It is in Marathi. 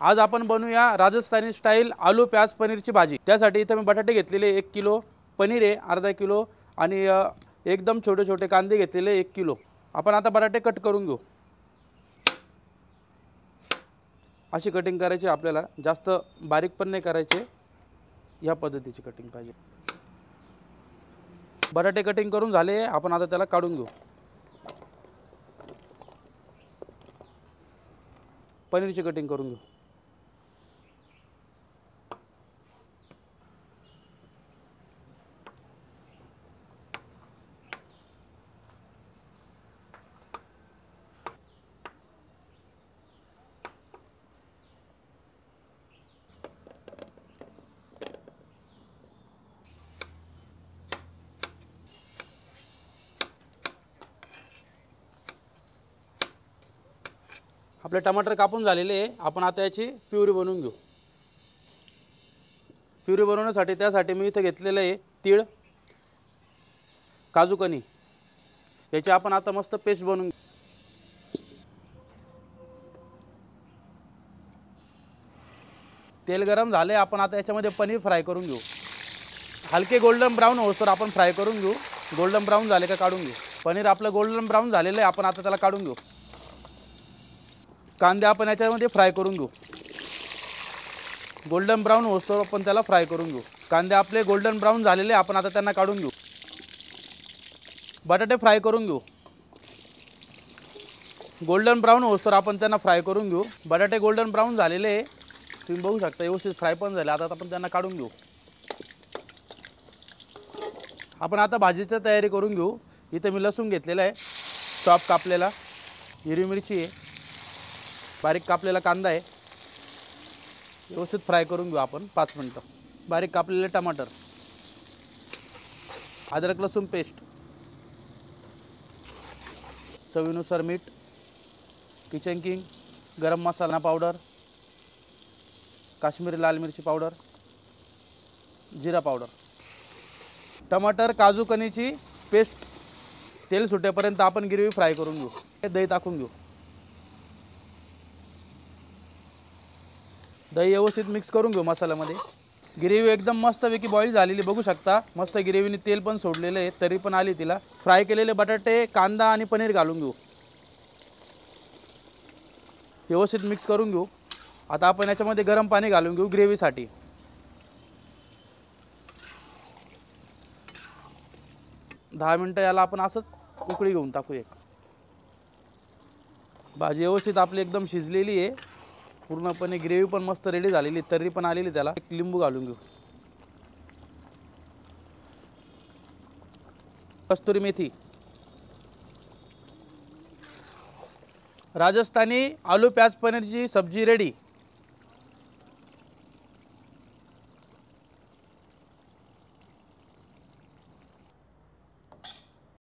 आज आपण बनवूया राजस्थानी स्टाईल आलू प्याज पनीरची भाजी। त्यासाठी इथे मी बटाटे घेतलेले 1 किलो, पनीर आहे अर्धा किलो आणि एकदम छोटे छोटे कांदे घेतलेले 1 किलो। आपण आता बटाटे कट करून घेऊ। अशी कटिंग करायची आपल्याला, जास्त बारीक पण नाही करायचे, या पद्धतीची कटिंग पाहिजे। बटाटे कटिंग करून झाले, आपण आता त्याला काढून घेऊ। पनीरची कटिंग करून घेऊ। आपले टमाटर कापून झालेले आहे, आपण आता याची प्युरी बनवून घेऊ। प्युरी बनवण्यासाठी त्यासाठी मी इथे घेतलेले आहे तीळ, काजू कनी, याची आपण आता मस्त पेस्ट बनवून घेऊ। तेल गरम झाले, आपण आता याच्यामध्ये पनीर फ्राय करून घेऊ। हलके गोल्डन ब्राउन होईस्तोवर आपण फ्राय करून घेऊ। गोल्डन ब्राउन झाले का काढून घेऊ। पनीर आपलं गोल्डन ब्राउन झालेलं आहे, आपण आता त्याला काढून घेऊ। कांदे आपण याच्यामध्ये फ्राय करून घेऊ। गोल्डन ब्राउन होईस्तोवर आपण त्याला फ्राय करून घेऊ। कांदे आपले गोल्डन ब्राउन झालेले, आपण आता त्यांना काढून घेऊ। बटाटे फ्राय करून घेऊ। गोल्डन ब्राउन होईस्तोवर आपण त्यांना फ्राय करून घेऊ। बटाटे गोल्डन ब्राउन झालेले, तुम्ही बघू शकता व्यवस्थित फ्राय पण झाले। आता आपण त्यांना काढून घेऊ। आपण आता भाजीची तयारी करून घेऊ। इथे मी लसूण घेतलेला आहे, चॉप कापलेला, हिरवी मिरची आहे, बारीक कापलेला कांदा आहे, व्यवस्थित फ्राय करून घेऊ आपण 5 मिनिटं। बारीक कापलेले टमाटर, अद्रक लसूण पेस्ट, चवीनुसार मीठ, किचन किंग, गरम मसाला पावडर, काश्मीरी लाल मिरची पावडर, जिरा पावडर, टमाटर काजू कनीची पेस्ट तेल सुटेपर्यंत आपण ग्रेव्ही फ्राय करून घेऊ। दही टाकून घेऊ। दही व्यवस्थित मिक्स करून घेऊ मसाल्यामध्ये। ग्रेव्ही एकदम मस्तपैकी बॉईल झालेली बघू शकता। मस्त ग्रेव्हीने तेल पण सोडलेले आहे, तरी पण आली तिला। फ्राय केलेले बटाटे, कांदा आणि पनीर घालून घेऊ। व्यवस्थित मिक्स करून घेऊ। आता आपण याच्यामध्ये गरम पाणी घालून घेऊ ग्रेव्हीसाठी। दहा मिनिटं याला आपण असंच उकळी घेऊन टाकू एक। भाजी व्यवस्थित आपली एकदम शिजलेली आहे, पूर्णपणे ग्रेव्ही पण मस्त रेडी झालेली, तर्री पण आलेली त्याला। एक लिंबू घालून घेऊ। कस्तुरी मेथी। राजस्थानी आलू प्याज पनीरची सब्जी रेडी।